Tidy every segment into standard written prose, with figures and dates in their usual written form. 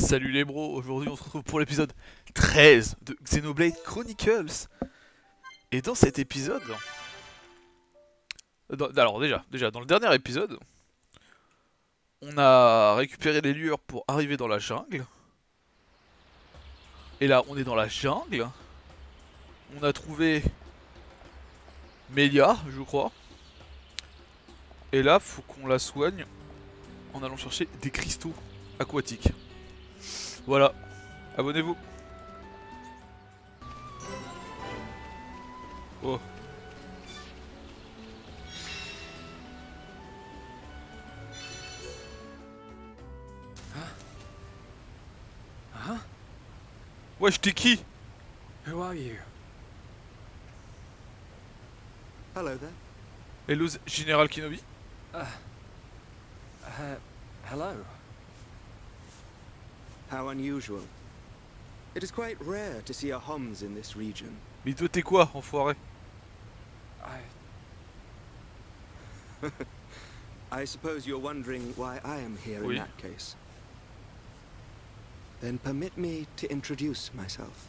Salut les bros, aujourd'hui on se retrouve pour l'épisode 13 de Xenoblade Chronicles. Et dans cet épisode... alors déjà, dans le dernier épisode, on a récupéré les lueurs pour arriver dans la jungle. Et là, on est dans la jungle. On a trouvé Melia, je crois. Et là, faut qu'on la soigne en allant chercher des cristaux aquatiques. Voilà, abonnez-vous. Oh. Wesh, t'es qui? Who are you? Hello there. Hello, Général Kenobi. Hello. How unusual. It is quite rare to see a Homs in this region. Mais toi t'es quoi, enfoiré? I suppose you're wondering why I am here Oui. in that case. Then permit me to introduce myself.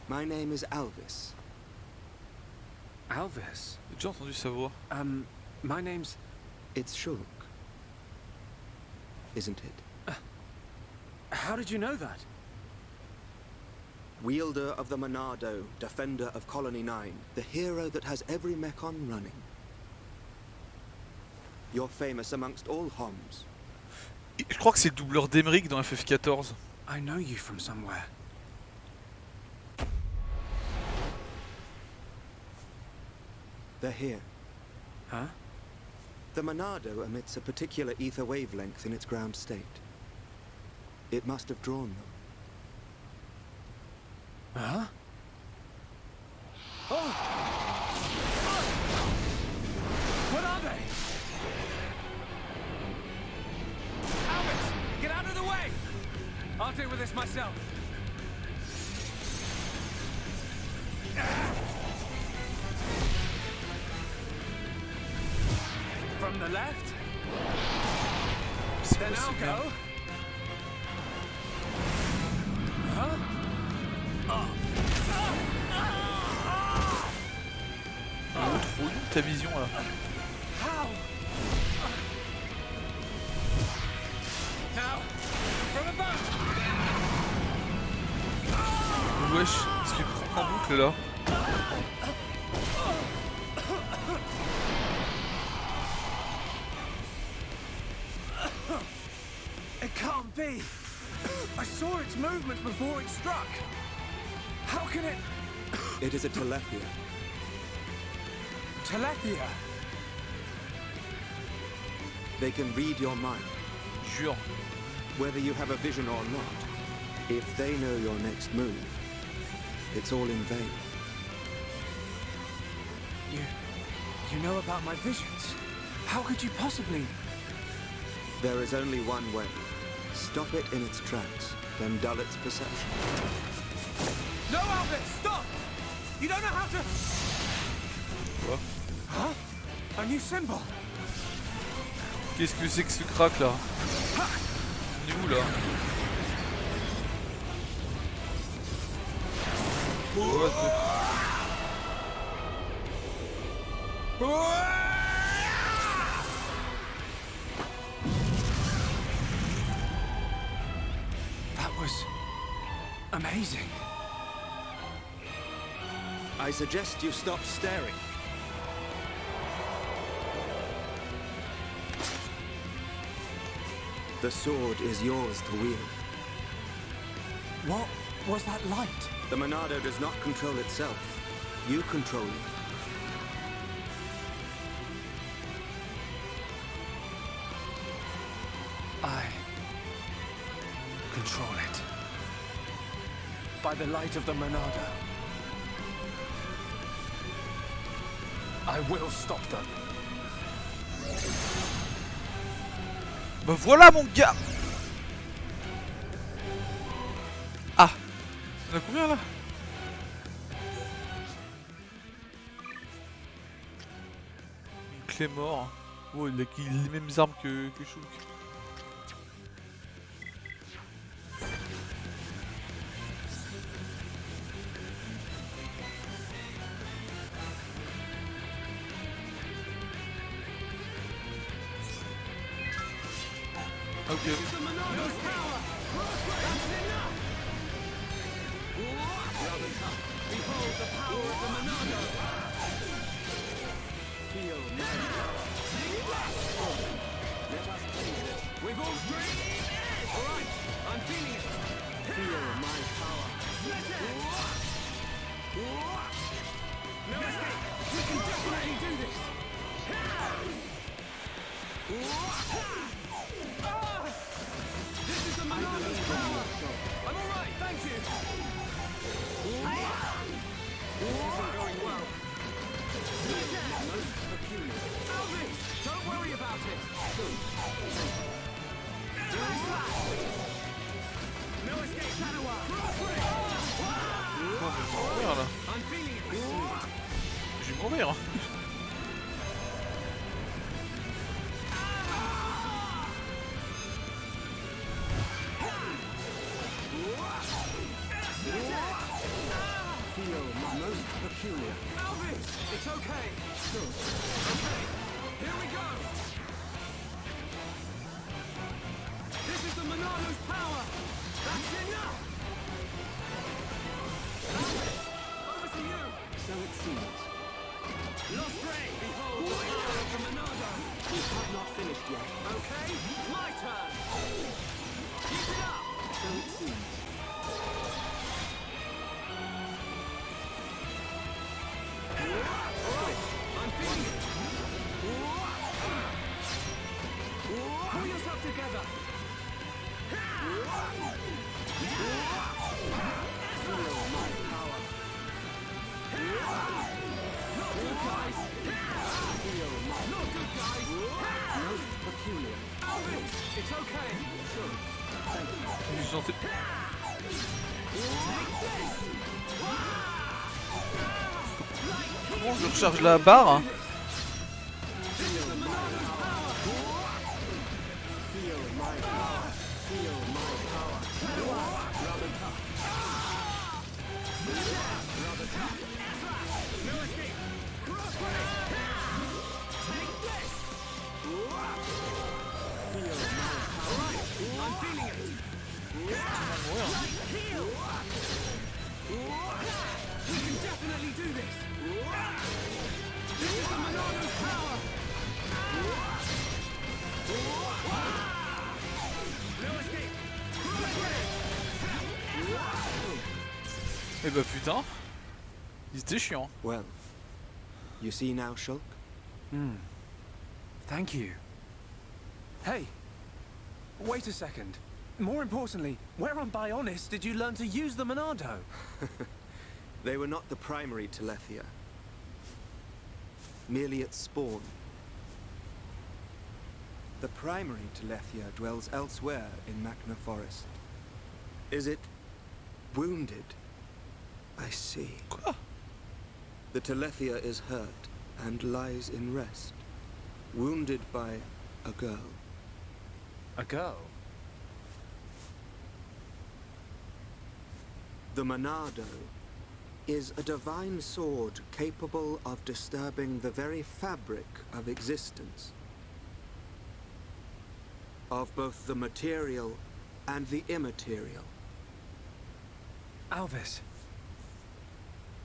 My name is ELVIS. Elvis? J'ai déjà entendu sa voix. My name's... It's Shulk. Isn't it? How did you know that? Wielder of the Monado, defender of Colony 9, the hero that has every mechon running. You're famous amongst all Homs. Je crois que c'est le doubleur d'Emeric dans FF14. I know you from somewhere. They're here. Huh? The Monado emits a particular ether wavelength in its ground state. It must have drawn them. Huh? Oh! What are they? Albert! Get out of the way! I'll deal with this myself. From the left? C'est Then I'll possible. go. Huh? Oh, trop nul ta vision là. How? Now, from above. Wesh, il se fait prendre en boucle là. It can't be. I saw its movement before it struck. How can it? It is a Téléssia. Téléssia. They can read your mind, Jure. whether you have a vision or not. If they know your next move, it's all in vain. You know about my visions. How could you possibly? There is only one way. Stop it in its tracks, then dull its perception. No, Albert, stop! You don't know how to. Quoi? Huh? A new symbol. Qu'est-ce que c'est que ce crack là? On est où là? What the... That was amazing. I suggest you stop staring. The sword is yours to wield. What was that light? The Monado does not control itself. You control it. I control it. By the light of the Monado. I will stop them. Bah voilà mon gars! Ah! On a combien là? Une clé mort. Oh, il a les mêmes armes que Shulk. Ok. We've all screamed. All right, I'm feeling it. Feel my power. No escape. We can definitely do this. This is the Monado's power. I'm all right, thank you. This isn't going well. Elvis, don't worry about it. No escape, Tanawa. Mourir là. I'm feeling it. Je vais mourir. Feel most peculiar. Elvis, it's okay. Okay, here we go. This is the Monado's power. That's enough. Elvis, over to you. So it seems. Lost Ray, behold the power of the Monado. We have not finished yet. Okay, my turn. Keep it up. So it seems. I'm feeling it. Pull yourself together. Feel my power. Not good, guys. Feel my Not good, guys. most peculiar. Elvis, it's okay. Je me sentais... Comment je recharge la barre? Feel my power. Feel my power. No escape. Take this. All right, I'm feeling it. Heel. We can definitely do this. This is the Monado's power. No escape. Eh bah putain. C'était chiant. Well, you see now, Shulk? Thank you. Hey, wait a second. More importantly, where on Bionis did you learn to use the Monado? They were not the primary Téléssia. Merely its spawn. The primary Téléssia dwells elsewhere in Magna Forest. Is it wounded? I see. Quoi? The Téléssia is hurt and lies in rest, wounded by a girl. A girl? The Monado is a divine sword capable of disturbing the very fabric of existence, of both the material and the immaterial. Elvis,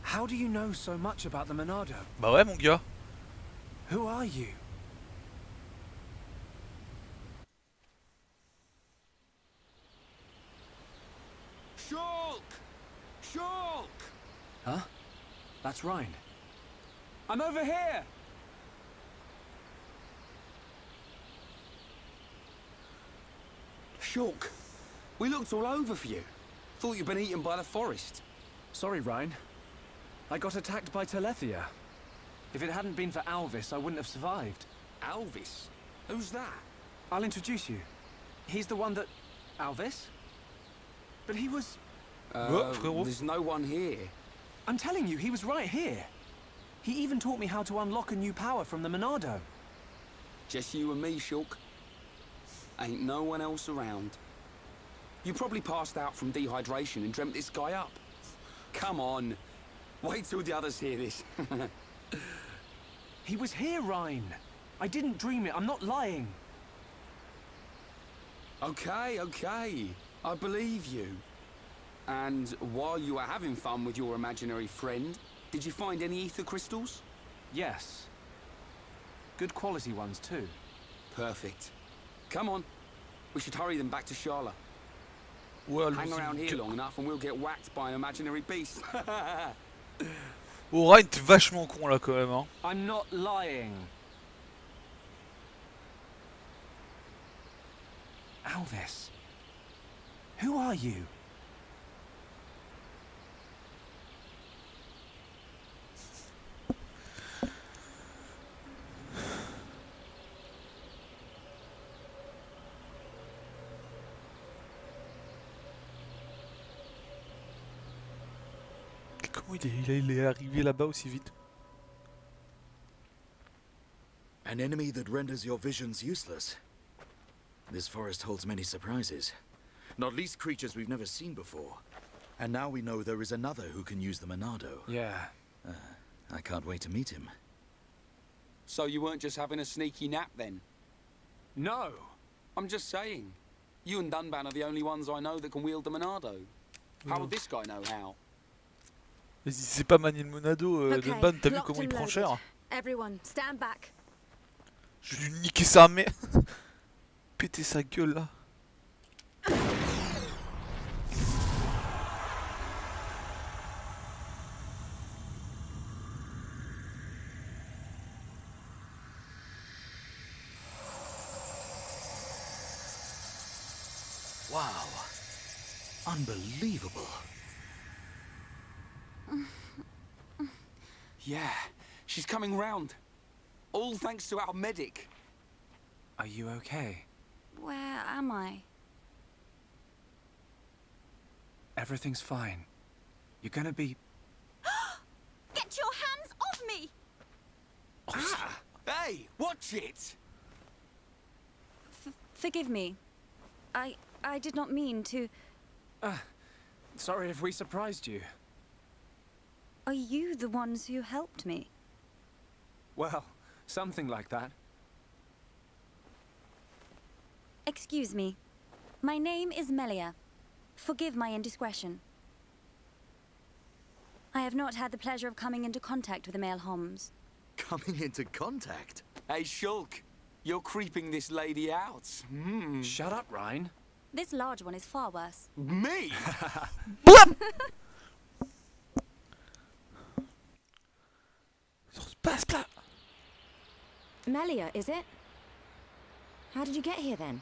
how do you know so much about the Monado? Bah ouais mon gars. Who are you? Shulk! Shulk! Huh? That's Ryan. I'm over here! Shulk, we looked all over for you. Thought you'd been eaten by the forest. Sorry, Ryan. I got attacked by Téléssia. If it hadn't been for Elvis, I wouldn't have survived. Elvis? Who's that? I'll introduce you. He's the one that... Elvis? But he was... frérot. There's no one here. I'm telling you, he was right here. He even taught me how to unlock a new power from the Monado. Just you and me, Shulk. Ain't no one else around. You probably passed out from dehydration and dreamt this guy up. Come on. Wait till the others hear this. He was here, Ryan. I didn't dream it. I'm not lying. Okay, okay. I believe you. And while you were having fun with your imaginary friend, did you find any ether crystals? Yes. Good quality ones, too. Perfect. Come on. We should hurry them back to Charlotte. Ouais, Hang allons-y. around here long enough and we'll get whacked by an imaginary beast. Oh, Ryan, t'es vachement con là quand même, hein. I'm not lying. Elvis. Who are you? Comment il est arrivé là-bas aussi vite? An enemy that renders your visions useless. This forest holds many surprises, not least creatures we've never seen before. And now we know there is another who can use the Monado. Yeah. I can't wait to meet him. So you weren't just having a sneaky nap then? No. I'm just saying. You and Dunban are the only ones I know that can wield the Monado. How would this guy know how? Vas-y, c'est pas manier le Monado, Okay, Dunban, t'as vu locked comment il and prend loaded. cher? Everyone, stand back. Je vais lui niquer sa mère. Péter sa gueule là. Wow. Unbelievable. Yeah, she's coming round. All thanks to our medic. Are you okay? Where am I? Everything's fine. You're gonna be... Get your hands off me! Ah! Hey, watch it! Forgive me. I did not mean to... Sorry if we surprised you. Are you the ones who helped me? Well, something like that. Excuse me. My name is Melia. Forgive my indiscretion. I have not had the pleasure of coming into contact with the male Homs. Coming into contact? Hey, Shulk, you're creeping this lady out. Shut up, Ryan. This large one is far worse. Me? Passe là. Melia, is it? How did you get here then?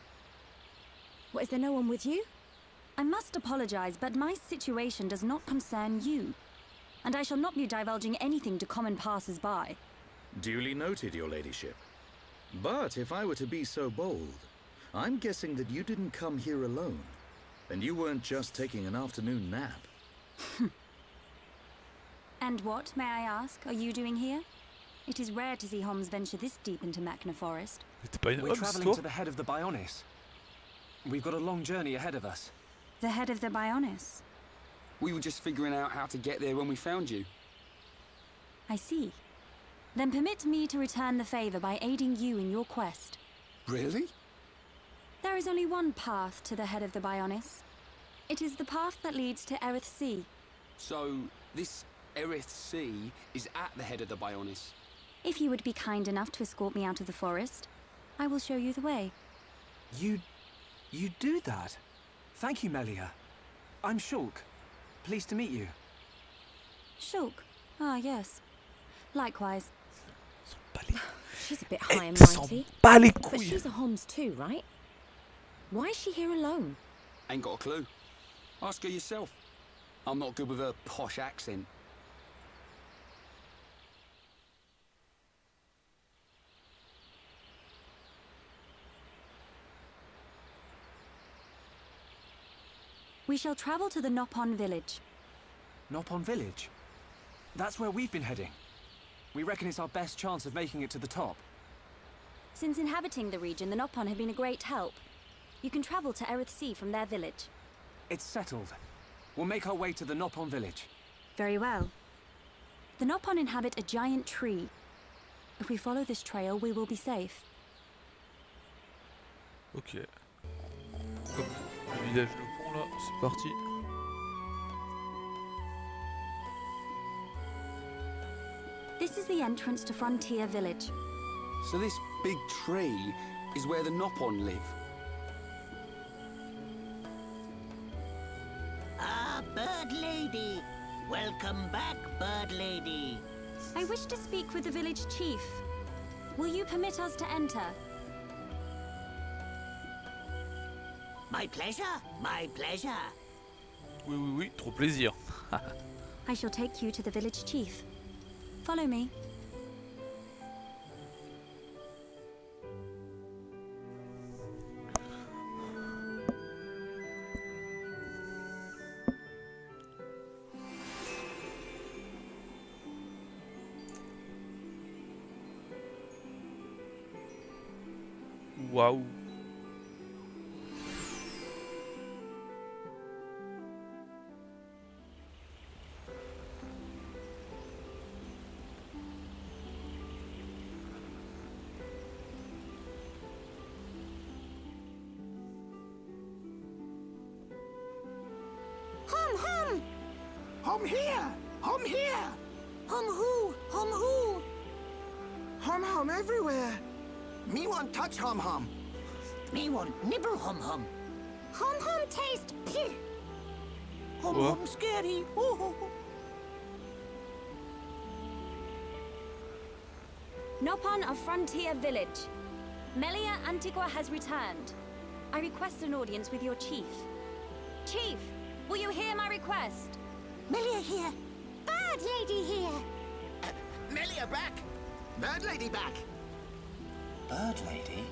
What, is there no one with you? I must apologize, but my situation does not concern you. And I shall not be divulging anything to common passers-by. Duly noted, your ladyship. But if I were to be so bold, I'm guessing that you didn't come here alone. And you weren't just taking an afternoon nap. And what, may I ask, are you doing here? It is rare to see Homs venture this deep into Machna Forest. T'es pas une We're homme, traveling toi? to the head of the Bionis. We've got a long journey ahead of us. The head of the Bionis. We were just figuring out how to get there when we found you. I see. Then permit me to return the favor by aiding you in your quest. Really? There is only one path to the head of the Bionis. It is the path that leads to Erith Sea. So, this Erith Sea is at the head of the Bionis. If you would be kind enough to escort me out of the forest, I will show you the way. You do that? Thank you, Melia. I'm Shulk. Pleased to meet you. Shulk. Ah, yes. Likewise. She's a bit high and S'en mighty. bat les But couilles. she's a Homs too, right? Why is she here alone? Ain't got a clue. Ask her yourself. I'm not good with her posh accent. We shall travel to the Nopon village. Nopon village? That's where we've been heading. We reckon it's our best chance of making it to the top. Since inhabiting the region, the Nopon have been a great help. You can travel to Erith Sea from their village. It's settled. We'll make our way to the Nopon village. Very well. The Nopon inhabit a giant tree. If we follow this trail, we will be safe. Ok. Comme le village de pont là, c'est parti. This is the entrance to Frontier Village. So this big tree is where the Nopon live. Ah, Bird Lady. Welcome back, Bird Lady. I wish to speak with the village chief. Will you permit us to enter? My pleasure, my pleasure. Oui, oui, oui, trop plaisir. I shall take you to the village chief. Follow me. Waouh. Hum, hum. Hum here! Hum here! Hum who? Hum who? Hum hum everywhere! Me want touch hum hum. Me want nibble hum hum. Hum hum taste. Phew. Hum What? hum scary. Ooh. Nopon of Frontier Village. Melia Antigua has returned. I request an audience with your chief. Chief, will you hear my request? Melia here. Bird Lady here. Melia back! Bird Lady back! Bird Lady?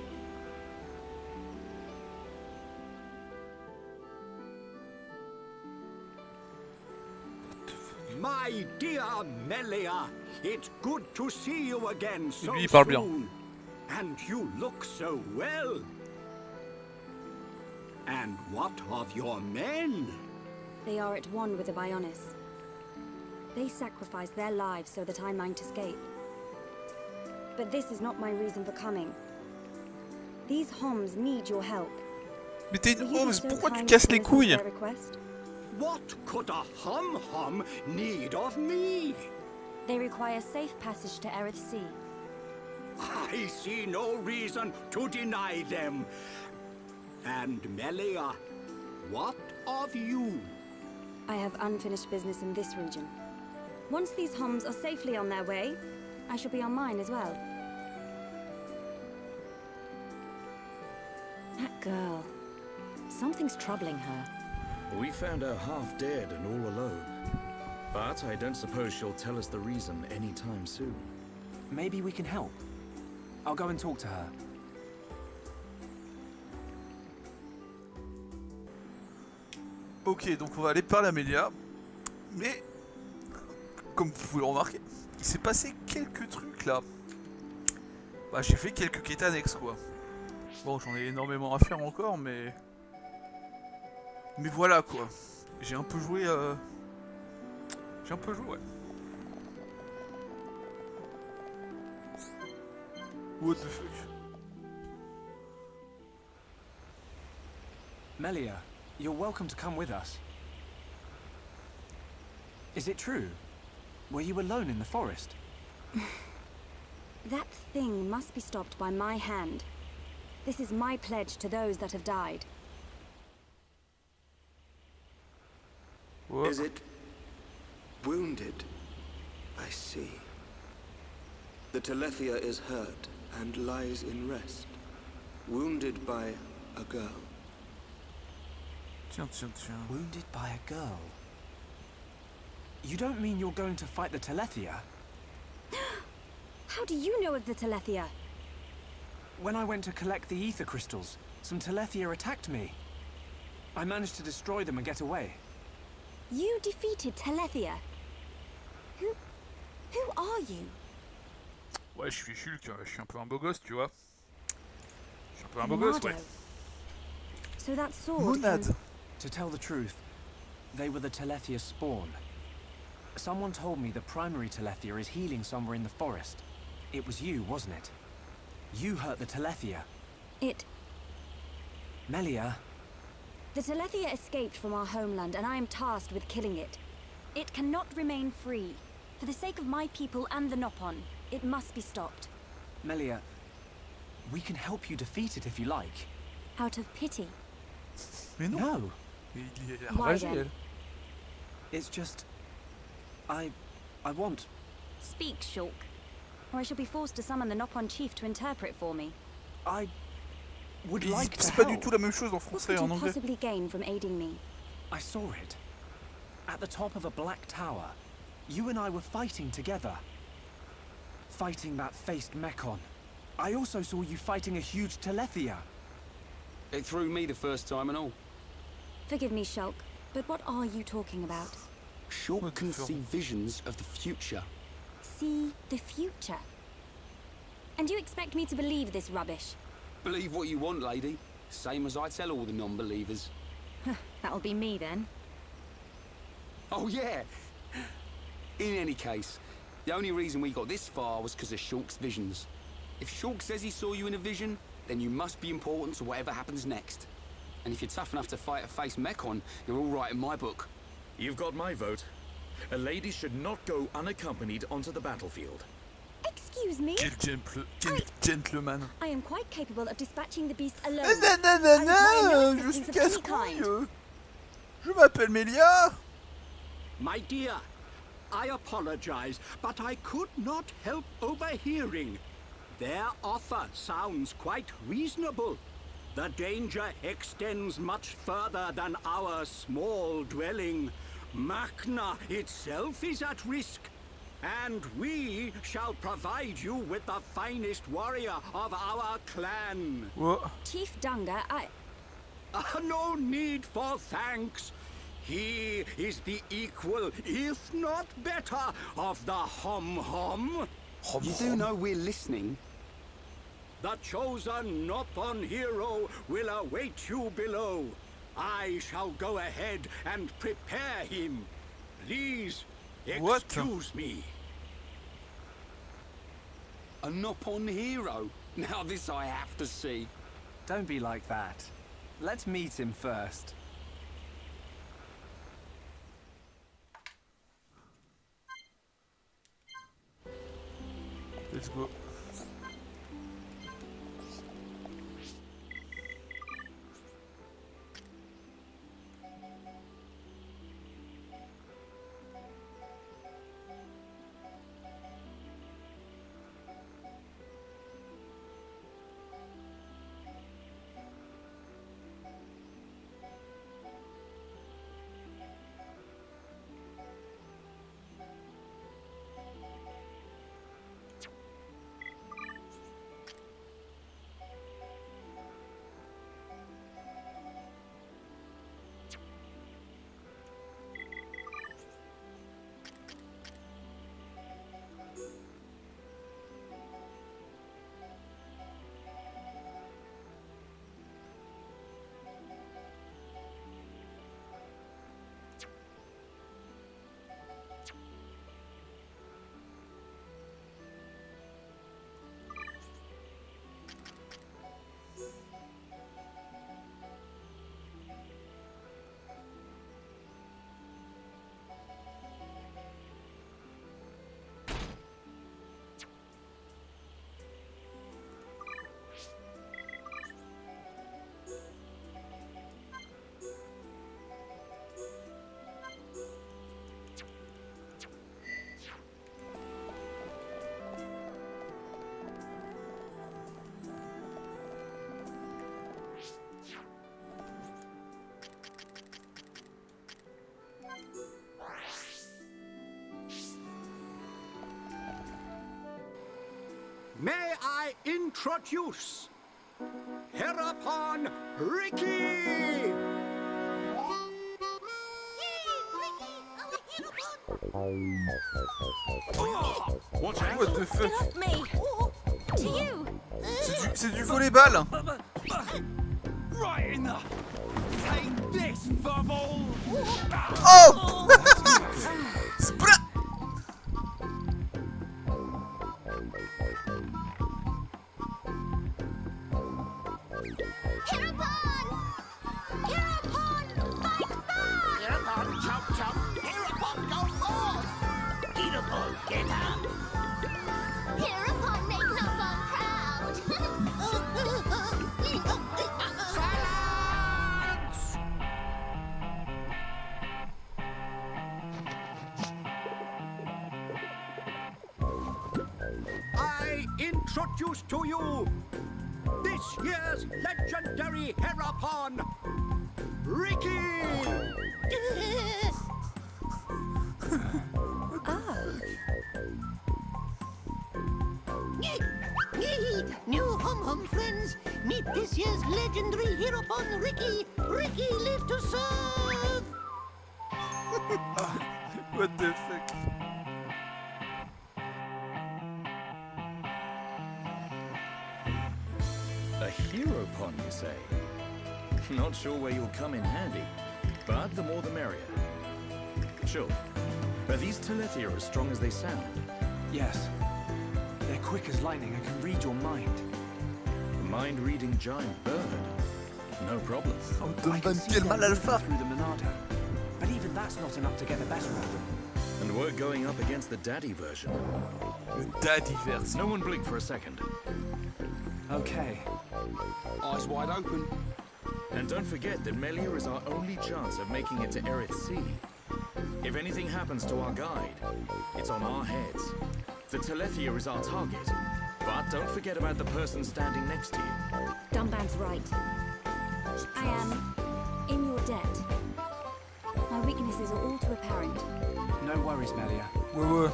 My dear Melia, it's good to see you again so Lui, il parle bien. soon. And you look so well. And what of your men? They are at one with the Bionis. They sacrificed their lives so that I might escape. But this is not my reason for coming. These Homs need your help. Mais t'es Will une you be Homs, so pourquoi tu kind casses as to les listen to couilles? their request? What could a hum-hum need of me? They require safe passage to Erith Sea. I see no reason to deny them. And Melia, what of you? I have unfinished business in this region. Once these Homs are safely on their way, I shall be on mine as well. That girl. Something's troubling her. We found her half dead and all alone. But I don't suppose she'll tell us the reason anytime soon. Maybe we can help. I'll go and talk to her. Ok, donc on va aller parler à Melia. Mais, comme vous pouvez le remarquer, il s'est passé quelques trucs là. Bah, j'ai fait quelques quêtes annexes quoi. Bon, j'en ai énormément à faire encore, mais... Mais voilà quoi. J'ai un peu joué... J'ai un peu joué, ouais. What the fuck? Melia, you're welcome to come with us. Is it true? Were you alone in the forest? That thing must be stopped by my hand. This is my pledge to those that have died. What? Is it wounded? I see. The Téléssia is hurt and lies in rest, wounded by a girl. Tiens, tiens, tiens. Wounded by a girl? You don't mean you're going to fight the Téléssia? How do you know of the Téléssia? When I went to collect the ether crystals, some Téléssia attacked me. I managed to destroy them and get away. You defeated Téléssia? Who are you? Ouais, je suis Shulk, je suis un peu un beau gosse, tu vois. Je suis un peu un beau gosse, ouais. So that sword Monade. To tell the truth, they were the Téléssia spawn. Someone told me the primary Téléssia is healing somewhere in the forest. It was you, wasn't it? You hurt the Téléssia. It... Melia, The Téléssia escaped from our homeland, and I am tasked with killing it. It cannot remain free. For the sake of my people and the Nopon, it must be stopped. Melia, we can help you defeat it if you like. Out of pity. Mais non. No, Mais il est Why enragé, then? elle. it's just... I want... Speak, Shulk, or I shall be forced to summon the Nopon chief to interpret for me. I would Ils like disent to pas du help. tout la même chose en What français et could en you anglais. possibly gain from aiding me? I saw it. At the top of a black tower. You and I were fighting together. Fighting that faced Mekon. I also saw you fighting a huge Téléssia. It threw me the first time and all. Forgive me, Shulk, but what are you talking about? Shulk can see visions of the future. See the future? And you expect me to believe this rubbish? Believe what you want, lady. Same as I tell all the non-believers. That'll be me then. Oh, yeah. In any case, the only reason we got this far was because of Shulk's visions. If Shulk says he saw you in a vision, then you must be important to whatever happens next. And if you're tough enough to fight a face Mekon, you're all right in my book. You've got my vote. A lady should not go unaccompanied onto the battlefield. Excuse me? Quel gentleman. I am quite capable of dispatching the beast alone. Non, je suis casse-couille. Je m'appelle Melia. My dear, I apologize, but I could not help overhearing. Their offer sounds quite reasonable. The danger extends much further than our small dwelling. Makna itself is at risk, and we shall provide you with the finest warrior of our clan. What? Chief Dunga, No need for thanks. He is the equal, if not better, of the Hom-Hom. You do know we're listening. The chosen Nopon hero will await you below. I shall go ahead and prepare him. Please, What? excuse me. A Nopon hero. Now this I have to see. Don't be like that. Let's meet him first. Let's go. May I introduce Hereupon Ricky! Watch out! What the fuck? Get off me! To you! C'est du volleyball. Right in the... Take this, bubble! Oh. Splat. Hereupon! Hereupon! introduce to you this year's legendary Herapon, Ricky! New hum friends, meet this year's legendary Herapon, Ricky! Ricky live to serve! What the fuck? A hero pond, you say? Not sure where you'll come in handy, but the more the merrier. Sure. Are these Téléssia as strong as they sound? Yes. They're quick as lightning and can read your mind. A mind-reading giant bird? No problem. I can see them moving through the Monado, but even that's not enough to get the better of them. And we're going up against the daddy version. Le daddy version. No one blink for a second. Okay. Eyes wide open. And don't forget that Melia is our only chance of making it to Erith Sea. If anything happens to our guide, it's on our heads. The Téléssia is our target. But don't forget about the person standing next to you. Dunban's right. I am in your debt. My weaknesses are all too apparent. No worries, Melia. Ouais.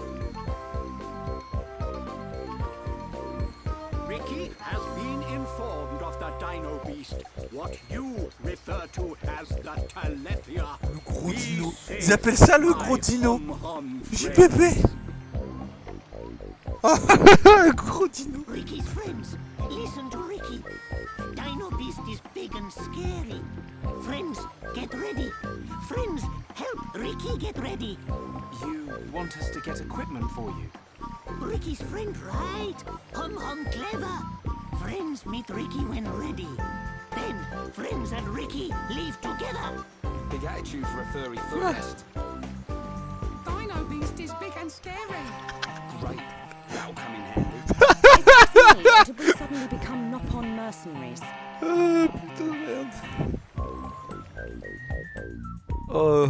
Ricky has been informed of the Dino Beast, what you refer to as the Téléssia. Le gros dino. Ils appellent ça le gros dino. JPP. Le gros dino. Ricky's friends, listen to Ricky. Dino Beast is big and scary. Friends, get ready. Friends, help Ricky get ready. You want us to get equipment for you? Ricky's friend, right? Hum clever. Friends meet Ricky when ready. Then, friends and Ricky leave together. Big attitude for a furry foot nest. Dino Beast is big and scary. Great. That'll come in handy. Is it funny that we suddenly become Nopon mercenaries? Ah, putain de merde. Oh.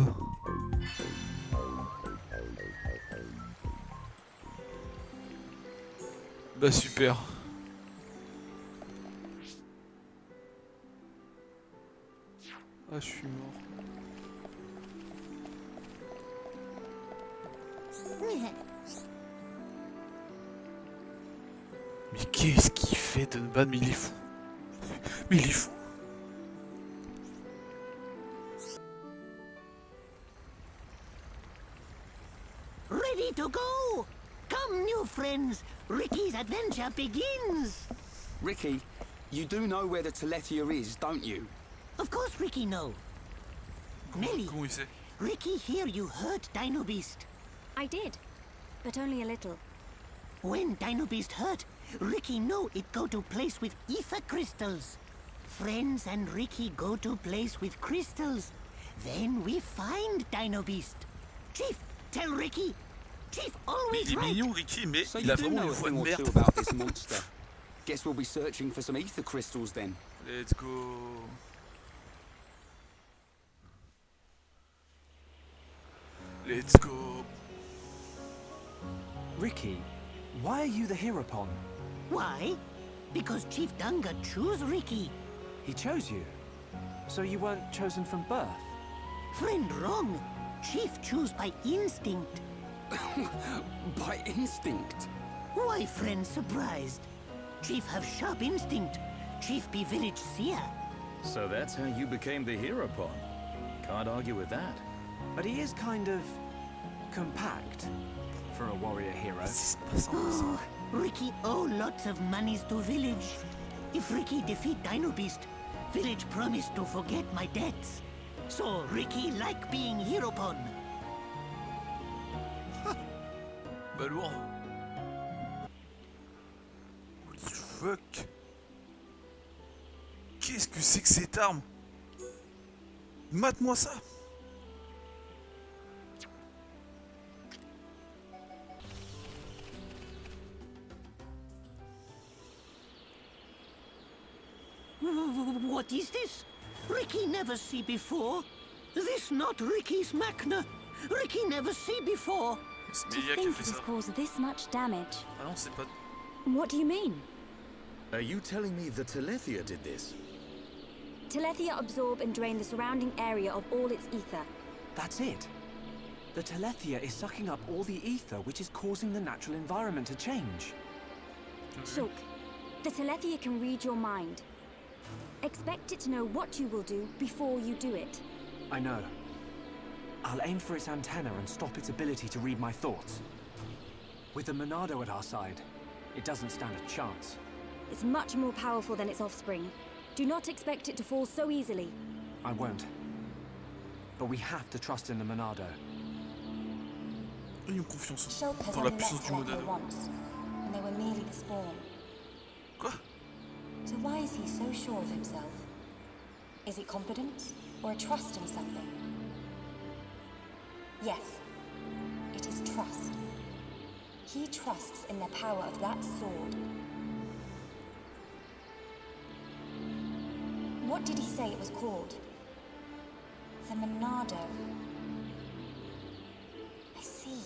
Bah super. Ah, je suis mort. Mais qu'est-ce qu'il fait Dunban? Mais il est fou. Mais il est fou. Ready to go! Come, new friends. Ricky's adventure begins. Ricky, you do know where the Téléssia is, don't you? Of course Ricky know. Nelly, Comment il sait? Ricky hear you hurt Dino Beast. I did, but only a little. When Dino Beast hurt, Ricky know it go to place with ether crystals. Friends and Ricky go to place with crystals. Then we find Dino Beast. Chief, tell Ricky. Chief Mais always il est right. mignon Ricky, mais So il you a do vraiment know une a voix de thing or two merde. about this monster. Guess we'll be searching for some ether crystals then. Let's go. Let's go. Ricky, why are you the Herapon? Why? Because Chief Dunga choose Ricky. He chose you. So you weren't chosen from birth? Friend wrong. Chief choose by instinct. By instinct? Why friend surprised? Chief have sharp instinct. Chief be village seer. So that's how you became the Herapon. Can't argue with that. But he is kind of compact for a warrior hero. Oh, Ricky owe lots of monies to village. If Ricky defeat Dino Beast, village promised to forget my debts. So Ricky like being Herapon. Bah lourd. What the fuck? Qu'est-ce que c'est que cette arme? Mate-moi ça. What is this? Ricky never see before. This not Ricky's Machna. Ricky never see before. C'est To Melia qui a think fait it has ça. caused this much damage. Ah non, c'est pas. What do you mean? Are you telling me the Téléssia did this? Téléssia absorb and drain the surrounding area of all its ether. That's it. The Téléssia is sucking up all the ether, which is causing the natural environment to change. Shulk, the Téléssia can read your mind. Expect it to know what you will do before you do it. I know. I'll aim for its antenna and stop its ability to read my thoughts. With the Monado at our side, it doesn't stand a chance. It's much more powerful than its offspring. Do not expect it to fall so easily. I won't. But we have to trust in the Monado. Ayons confiance Shulk has dans la only met puissance du Téléssia Monado. once, and they were merely the spawn. Quoi? So why is he so sure of himself? Is it confidence or a trust in something? Yes, it is trust. He trusts in the power of that sword. What did he say it was called? The Monado. I see.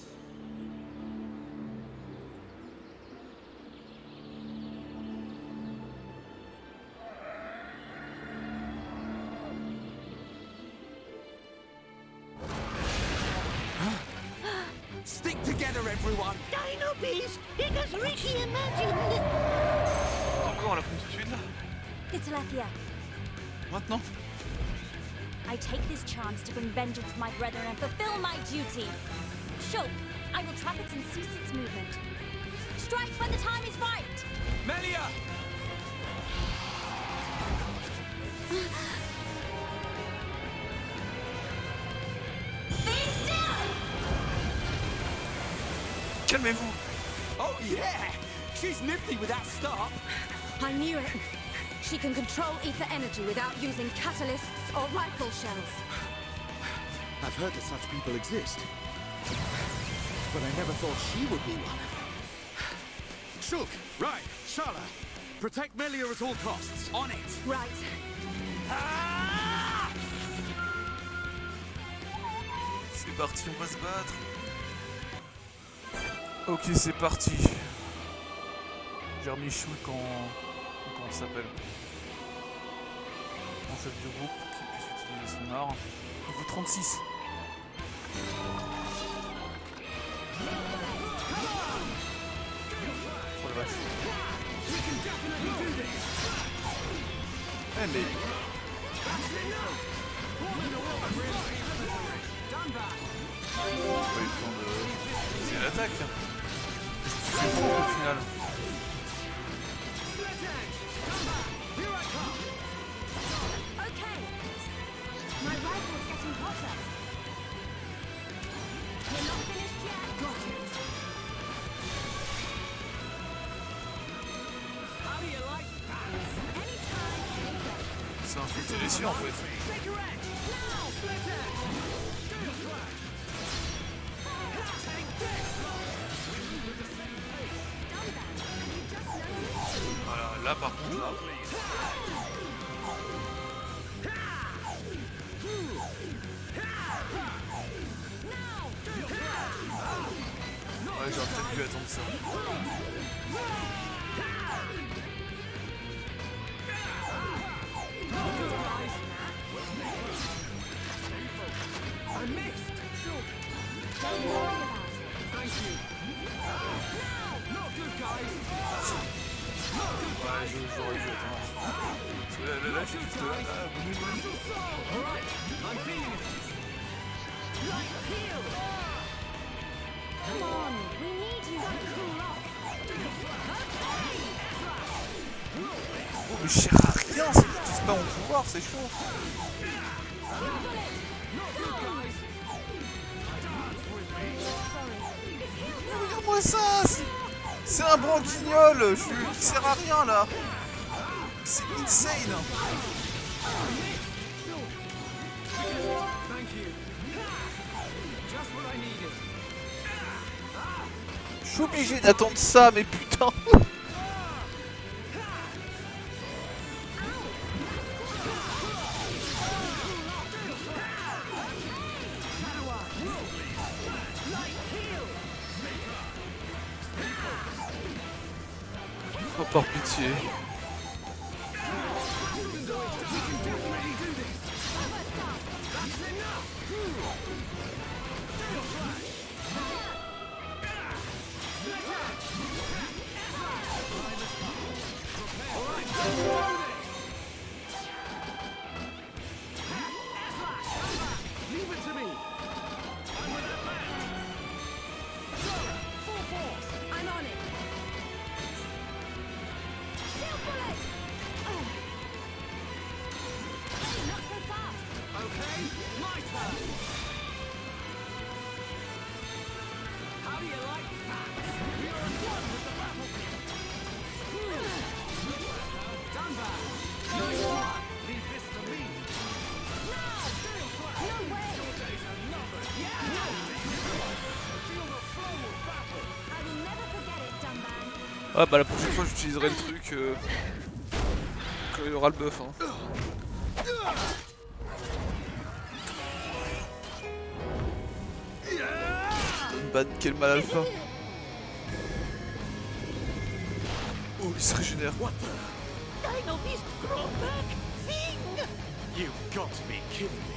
Stick together, everyone! Dino Beast, big as Ricky imagined. Encore la prendre tout de suite là? The Téléssia. Maintenant? I take this chance to bring vengeance to my brethren and fulfill my duty. Shulk, I will trap it and cease its movement. Strike when the time is right! Melia! Be still! Calmez-vous! Oh, yeah! She's nifty with that stop. I knew it. She can control ether energy without using catalysts or rifle shells. I've heard that such people exist. But I never thought she would be one. Shulk, right, Shala. Protect Melia at all costs. On it! Right. C'est parti, on va se battre. Ok, c'est parti. J'ai remis Shulk en... Comment ça s'appelle? En chef de groupe pour qu'il puisse utiliser son art. Niveau 36. Oh la vache. Eh mais... Pas eu le temps de... C'est l'attaque. Je suis fou au final. Okay. My rifle's getting hotter. We're not finished yet. Got it. How do you like that? Anytime, anyplace. C'est un truc délicieux en fait. Take your edge! Now! Split edge! Do the slash! Take this! Done that. You just noticed. Voilà, là par contre là. Ouais, j'aurais peut-être dû attendre ça. I missed! Don't worry about it. Thank you. Now! Not good, guys! Not good, Ouais, guys! j'aurais dû attendre. Parce que là, je suis juste là. Ah, venez. Alright, I'm feeling it. Light heal! Come on, we need you. Cool off. Oh, mais je sers à rien si j'utilise pas mon pouvoir, c'est chaud. Regarde-moi ça, c'est un branquignol, il sert à rien là. C'est insane. Thank you. Just what I needed. Je suis obligé d'attendre ça, mais putain. Par pitié. Ah bah la prochaine fois j'utiliserai le truc quand il y aura le buff hein. Ban quel mal alpha. Oh il se régénère. You've got to be kidding me.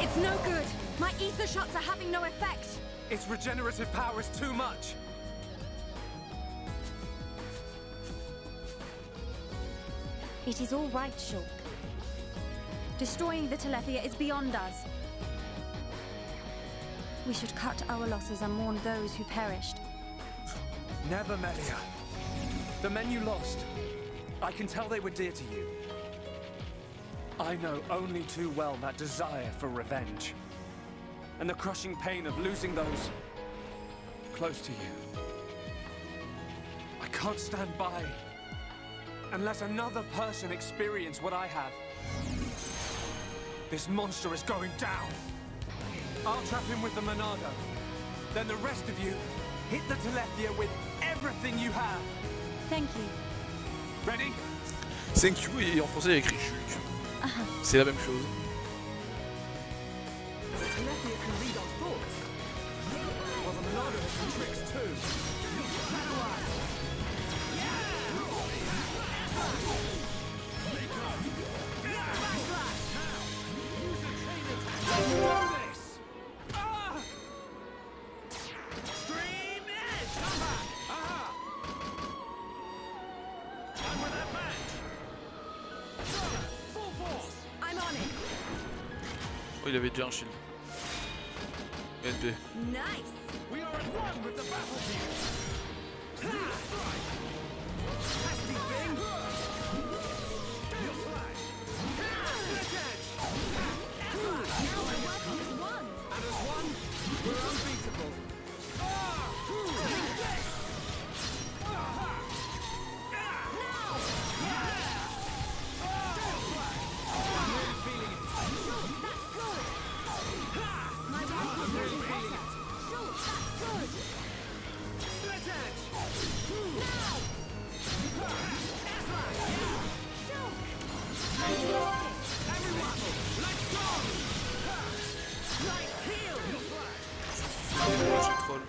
It's no good. My ether shots are having no effect. Its regenerative power is too much. It is all right, Shulk. Destroying the Téléssia is beyond us. We should cut our losses and mourn those who perished. Never, Melia. The men you lost, I can tell they were dear to you. I know only too well that desire for revenge. And the crushing pain of losing those close to you. I can't stand by and let another person experience what I have. This monster is going down. I'll trap him with the Monado. Then the rest of you, hit the Téléssia with everything you have. Thank you. Ready? Thank you et en français il y a écrit Shulk. C'est la même chose. The Téléssia can read our thoughts. Well, the Monado has some tricks too. Oh, il avait déjà un shield. NP. Nice. We are at one with the battlefield. Nasty thing. Now we're working as one. And as one, we're unbeatable.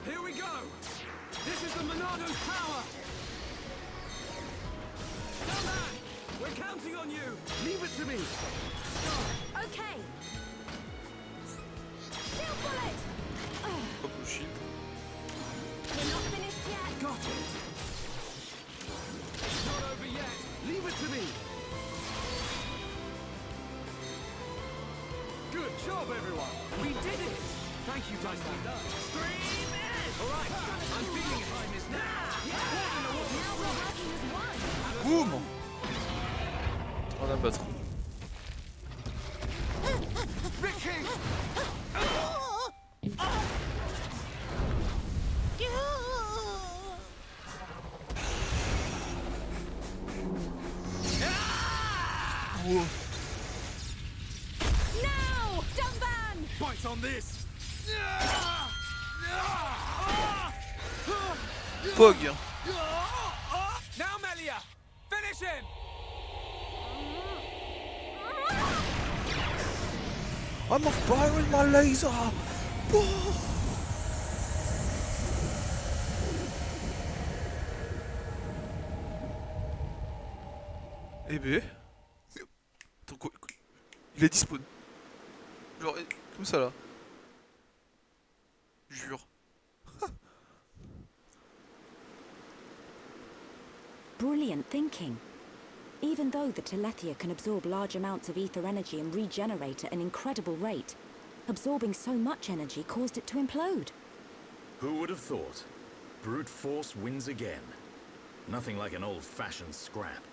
Here we go! This is the Monado's power! Stand back! We're counting on you! Leave it to me! Okay. Shield bullet. Hop le shield. We're not finished yet. Got it! It's not over yet! Leave it to me! Good job, everyone! We did it! Thank you, Dyson. Stream in! Alright, I'm feeling it. Time is now! Now we're working as one. Boum. On a battre. Ricky! Wow. Now, Dumban! Bites on this! Pog. Now, Melia! Finish him! I'm firing my laser. Eh ben... Attends, quoi, il a dispawn. Genre, comme ça là. Jure. Brilliant thinking. Even though the Téléssia can absorb large amounts of ether energy and regenerate at an incredible rate, absorbing so much energy caused it to implode. Who would have thought? Brute force wins again. Nothing like an old-fashioned scrap.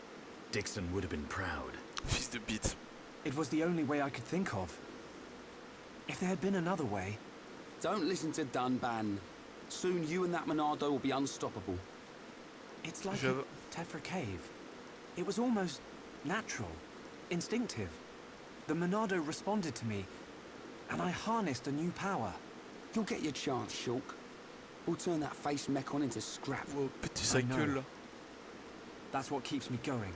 Dixon would have been proud. Fils de bite. It was the only way I could think of. If there had been another way... Don't listen to Dunban. Soon you and that Monado will be unstoppable. It's like a Tephra cave. It was almost natural, instinctive. The Monado responded to me, and I harnessed a new power. You'll get your chance, Shulk. We'll turn that face Mekon into scrap. Oh, petit sa gueule là. That's what keeps me going.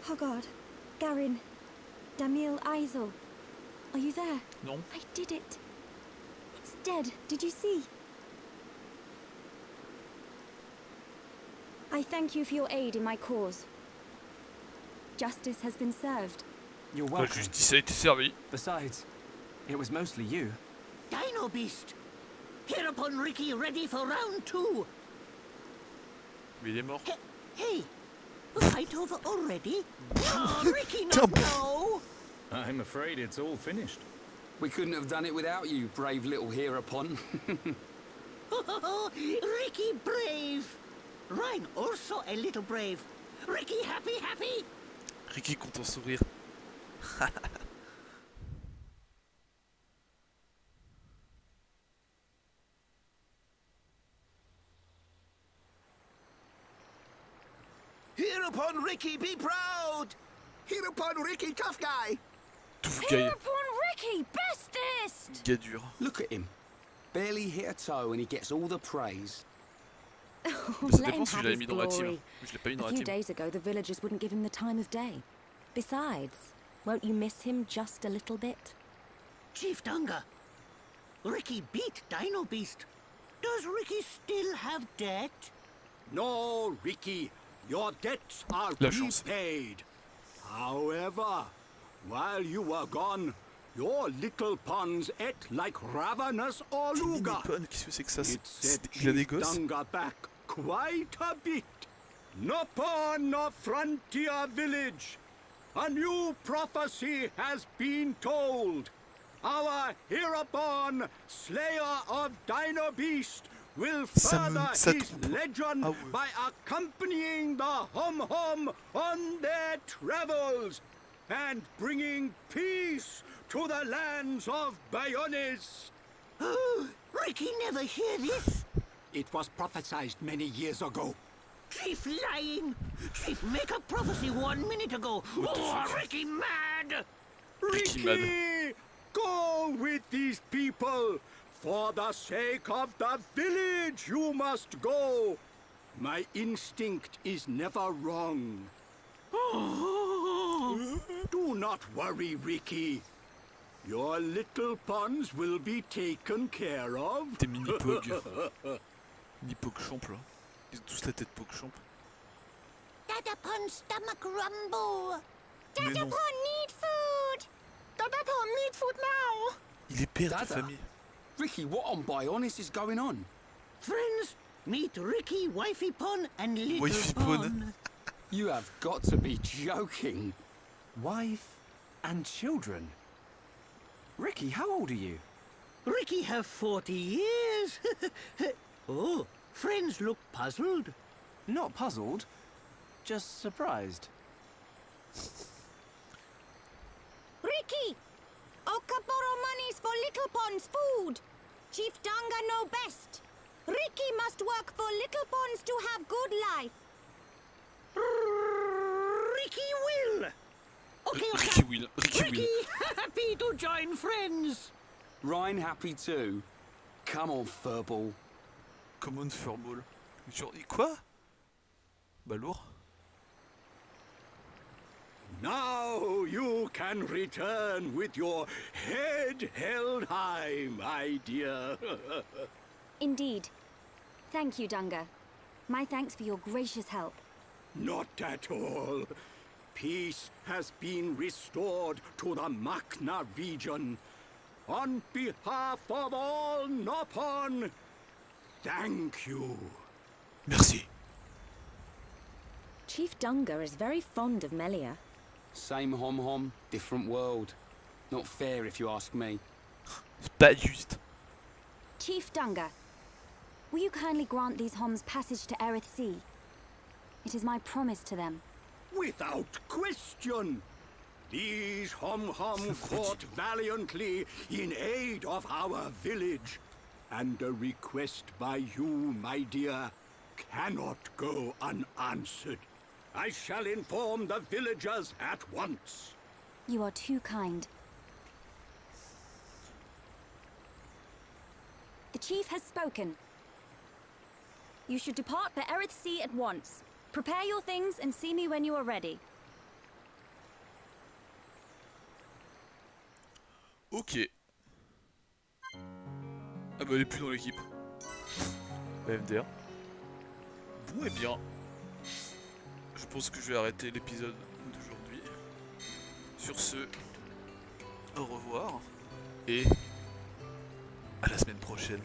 Hogard, Garin, Damil Aizel. Are you there? Non. I did it. It's dead. Did you see? I thank you for your aid in my cause. Justice has been served. You're La welcome. justice a été servie. Besides, it was mostly you. Dino Beast! Hereupon Ricky ready for round 2. Mais il est mort. Hey! Fight over already? Oh, Ricky, not now! I'm afraid it's all finished. We couldn't have done it without you, brave little Hereupon. Ricky brave! Ryan also a little brave. Ricky happy, happy! Ricky content sourire. Hereupon Ricky, be proud! Hereupon Ricky, tough guy! Tough guy. Hereupon Ricky, bestest! Gars dur. Look at him. Barely hit a toe and he gets all the praise. Mais ça Let dépend him si je have l'avais his mis dans la team. glory. Je l'ai pas mis dans A la few team. days ago, the villagers wouldn't give him the time of day. Besides, won't you miss him just a little bit? Chief Dunga, Ricky beat Dino Beast. Does Ricky still have debt? No, Ricky. Your debts are La chance. repaid. However, while you were gone, your little pawns ate like ravenous Oluga. Qu'est-ce que c'est que ça? It set Il a des Chief gosses? Dunga back quite a bit. No pawn, no frontier village. A new prophecy has been told. Our Hereupon, slayer of Dino Beast, will further his legend by accompanying the Hom-Hom on their travels and bringing peace to the lands of Bayonis. Oh, Ricky never hear this. It was prophesied many years ago. Chief lying. Chief make a prophecy 1 minute ago. Oh, Ricky mad. Ricky mad. Ricky, go with these people. For the sake of the village, you must go. My instinct is never wrong. Do not worry, Ricky. Your little pawns will be taken care of. Des mini-pogs. Mini-pog-champ là. Ils ont tous la tête pog-champ. Dadapon stomach rumble. Mais non. need food. Dadapon need food now! Il est père de Dada. famille. Ricky, what on Bionis is going on? Friends, meet Ricky, Wifey Pon, and Little Wifey Pon. Pon. You have got to be joking. Wife and children. Ricky, how old are you? Ricky have 40 years. Oh, friends look puzzled. Not puzzled, just surprised. Ricky! Oka borrow monies for Little Pond's food. Chief Danga know best. Ricky must work for Little Ponds to have good life. Ricky will. Okay, Ricky will. Ricky Ricky will. happy to join friends. Ryan happy too. Come on, furball. Common furball. Genre, quoi? Bah lourd. Now you can return with your head held high, my dear. Indeed. Thank you, Dunga. My thanks for your gracious help. Not at all. Peace has been restored to the Makna region. On behalf of all Noppon, thank you. Merci. Chief Dunga is very fond of Melia. Same hom-hom, different world. Not fair if you ask me. C'est pas juste. Chief Dunga, will you kindly grant these Homs passage to Erith Sea? It is my promise to them. Without question. These hom-hom fought valiantly in aid of our village. And a request by you, my dear, cannot go unanswered. I shall inform the villagers at once. You are too kind. The chief has spoken. You should depart for Erith Sea at once. Prepare your things and see me when you are ready. Ok. Ah bah elle est plus dans l'équipe. MDR. Bon et bien. Je pense que je vais arrêter l'épisode d'aujourd'hui. Sur ce, au revoir. Et à la semaine prochaine.